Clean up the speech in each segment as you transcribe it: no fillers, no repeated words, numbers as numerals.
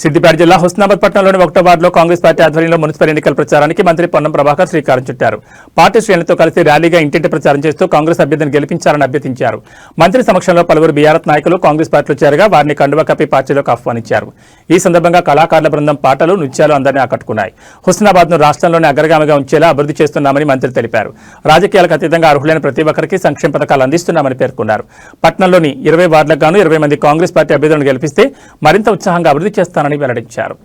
సిద్దిపేట జిల్లా హుస్నాబాద్ పట్టణంలోని 1వ వార్డులో కాంగ్రెస్ పార్టీ ఆధ్వర్యంలో మున్సిపల్ ఎన్నికల ప్రచారానికి మంత్రి పొన్నం ప్రభాకర్ శ్రీకారం చుట్టారు. పార్టీ శ్రేణులతో కలిసి ర్యాలీగా ఇంటింటి ప్రచారం చేస్తూ కాంగ్రెస్ అభ్యర్థిని గెలిపించాలని అభ్యర్థించారు. మంత్రి సమక్షంలో పలువురు బీఆర్ఎస్ నాయకులు కాంగ్రెస్ పార్టీలో చేరగా వారిని కండువా కప్పి పార్టీలోకి ఆహ్వానించారు. ఈ సందర్భంగా కళాకారుల బృందం పాటలు, నృత్యాలు అందరినీ ఆకట్టుకున్నాయి. హుస్నాబాద్ను రాష్ట్రంలోని అగ్రగామిగా ఉంచేలా అభివృద్ధి చేస్తున్నామని మంత్రి తెలిపారు. రాజకీయాలకు అతీతంగా అర్హులైన ప్రతి ఒక్కరికి సంక్షేమ పథకాలు అందిస్తున్నామని పేర్కొన్నారు. పట్టణంలోని 20 వార్డులకు గాను 20 మంది కాంగ్రెస్ పార్టీ అభ్యర్థులను గెలిపిస్తే మరింత ఉత్సాహంగా అభివృద్ధి చేస్తానని వెల్లడించారు.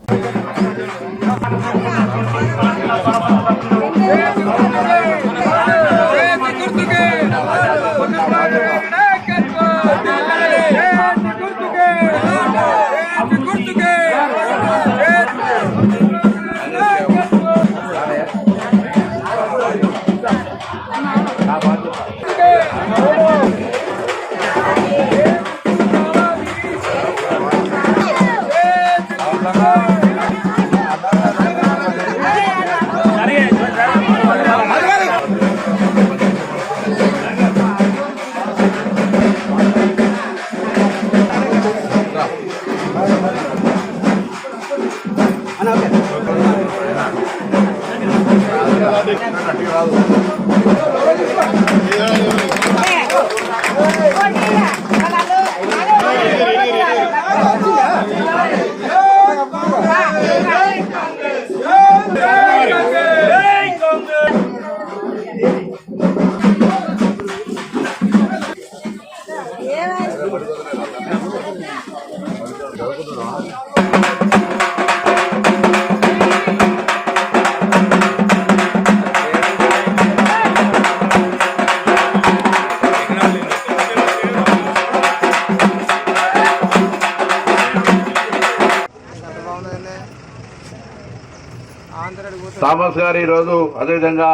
థామస్ గారు ఈరోజు అదేవిధంగా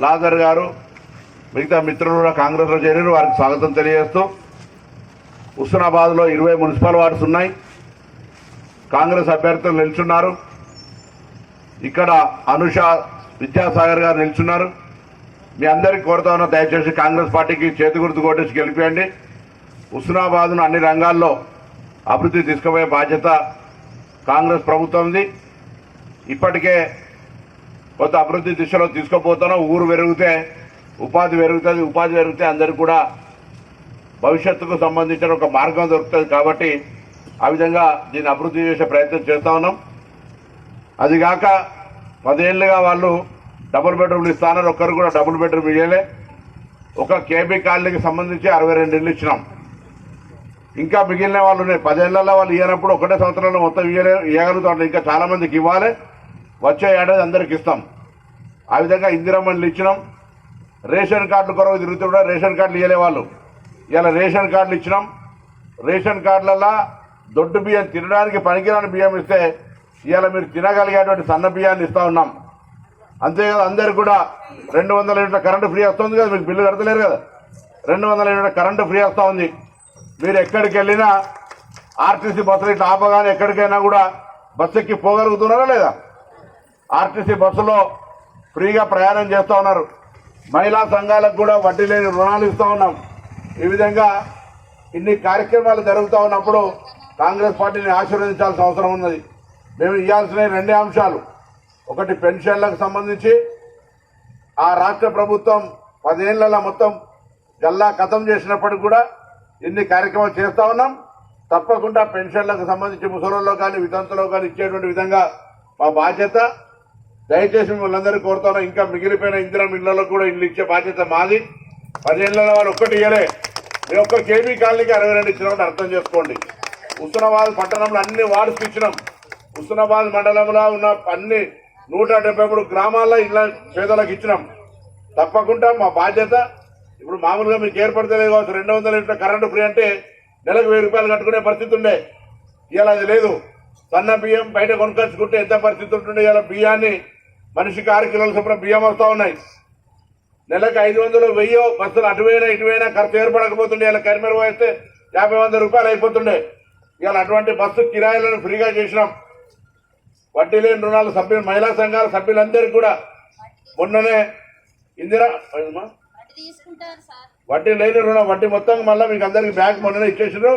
లాజర్ గారు మిగతా మిత్రులు కూడా కాంగ్రెస్లో చేరారు. వారికి స్వాగతం తెలియజేస్తూ హుస్నాబాద్లో 20 మున్సిపల్ వార్డ్స్ ఉన్నాయి. కాంగ్రెస్ అభ్యర్థులు నిల్చున్నారు. ఇక్కడ అనుష విద్యాసాగర్ గారు నిల్చున్నారు. మీ అందరికీ కోరుతా ఉన్నా, దయచేసి కాంగ్రెస్ పార్టీకి చేతి గుర్తు కొట్టేసి గెలిపేయండి. హుస్నాబాద్ను అన్ని రంగాల్లో అభివృద్ధి తీసుకుపోయే బాధ్యత కాంగ్రెస్ ప్రభుత్వంది. ఇప్పటికే కొంత అభివృద్ధి దిశలో తీసుకుపోతున్నాం. ఊరు పెరిగితే ఉపాధి పెరుగుతుంది, ఉపాధి పెరిగితే అందరికీ కూడా భవిష్యత్తుకు సంబంధించిన ఒక మార్గం దొరుకుతుంది. కాబట్టి ఆ విధంగా దీన్ని అభివృద్ధి చేసే ప్రయత్నం చేస్తూ ఉన్నాం. అదిగాక 10 ఏళ్ళుగా వాళ్ళు డబుల్ బెడ్రూమ్లు ఇస్తానని ఒక్కరు కూడా డబుల్ బెడ్రూమ్ ఇవ్వలే. ఒక కేబీ కాలనీకి సంబంధించి 62 ఇళ్ళు ఇచ్చినాం. ఇంకా మిగిలిన వాళ్ళు ఉన్నాయి. 10 ఏళ్లలో వాళ్ళు ఇవ్వనప్పుడు ఒకటే సంవత్సరంలో మొత్తం ఇవ్వగలుగుతాం. ఇంకా చాలా మందికి ఇవ్వాలి. వచ్చే ఏడాది అందరికి ఇస్తాం. ఆ విధంగా ఇందిరమ్మలు ఇచ్చినాం. రేషన్ కార్డుల కొరకు తిరుగుతూ కూడా రేషన్ కార్డులు ఇవ్వలే వాళ్ళు. ఇలా రేషన్ కార్డులు ఇచ్చినాం. రేషన్ కార్డులలో దొడ్డు బియ్యం, తినడానికి పనికిరాని బియ్యం ఇస్తే ఇవాళ మీరు తినగలిగేటువంటి సన్న బియ్యాన్ని ఇస్తూ ఉన్నాం. అంతేకాదు అందరికి కూడా 200 యూనిట్ల కరెంటు ఫ్రీ వస్తుంది కదా. మీకు బిల్లు కడతలేరు కదా. 200 యూనిట్ల కరెంటు ఫ్రీ వస్తూ ఉంది. మీరు ఎక్కడికి వెళ్ళినా ఆర్టీసీ బస్సులు ఇట్లా ఆపగానే ఎక్కడికైనా కూడా బస్సు ఎక్కి పోగలుగుతున్నారా లేదా? ఆర్టీసీ బస్సులో ఫ్రీగా ప్రయాణం చేస్తూ ఉన్నారు. మహిళా సంఘాలకు కూడా వడ్డీ లేని రుణాలు ఇస్తూ ఉన్నాం. ఈ విధంగా ఇన్ని కార్యక్రమాలు జరుగుతూ ఉన్నప్పుడు కాంగ్రెస్ పార్టీని ఆశీర్వదించాల్సిన అవసరం ఉన్నది. మేము ఇవ్వాల్సిన 2 అంశాలు. ఒకటి పెన్షన్లకు సంబంధించి ఆ రాష్ట్ర ప్రభుత్వం 10 ఏళ్లలో మొత్తం గల్లా ఖతం చేసినప్పటికి కూడా ఇన్ని కార్యక్రమాలు చేస్తూ ఉన్నాం. తప్పకుండా పెన్షన్లకు సంబంధించి ముసలిలో కానీ వితంతులో కానీ ఇచ్చేటువంటి విధంగా మా బాధ్యత. దయచేసి మిమ్మల్ని కోరుతాను, ఇంకా మిగిలిపోయిన ఇందిరం ఇళ్లలో కూడా ఇల్లు ఇచ్చే బాధ్యత మాది. 10 ఏళ్లలో వాళ్ళు ఒక్కటి ఇవ్వలే. మేము ఒక్క కేబీ కాలనీకి 62 ఇచ్చినామని అర్థం చేసుకోండి. హుస్నాబాద్ పట్టణంలో అన్ని వార్డ్స్కి ఇచ్చినాం. హుస్నాబాద్ మండలంలో ఉన్న అన్ని 173 గ్రామాల్లో ఇళ్ళ పేదలకు ఇచ్చినాం. తప్పకుండా మా బాధ్యత. ఇప్పుడు మామూలుగా మీకు ఏర్పడతలేదు కావచ్చు. 200 యూనిట్ల కరెంటు ఫ్రీ అంటే నెలకు 1000 రూపాయలు కట్టుకునే పరిస్థితి ఉండే. ఇవాళ అది లేదు. సన్న బియ్యం బయట కొనుకొచ్చుకుంటే ఎంత పరిస్థితి ఉంటుండే. ఇవాళ బియ్యాన్ని మనిషికి 6 కిలోల చొప్పున బియ్యం వస్తూ ఉన్నాయి. నెలకు 500, 1000 బస్సులు అటువైనా ఇటువైనా ఖర్చు ఏర్పడకపోతుండే. ఇలా కరిమేర పోయిస్తే 50-100 రూపాయలు అయిపోతుండే. ఇవాళ అటువంటి బస్సు కిరాయిలను ఫ్రీగా చేసినాం. వడ్డీ లేని రుణాలు సభ్యులు, మహిళా సంఘాల సభ్యులందరికీ కూడా మొన్ననే ఇందిరా వడ్డీ లేని రుణం, వడ్డీ మొత్తం మళ్ళీ మీకు అందరికి బ్యాంక్ మొన్ననే ఇచ్చేసారు.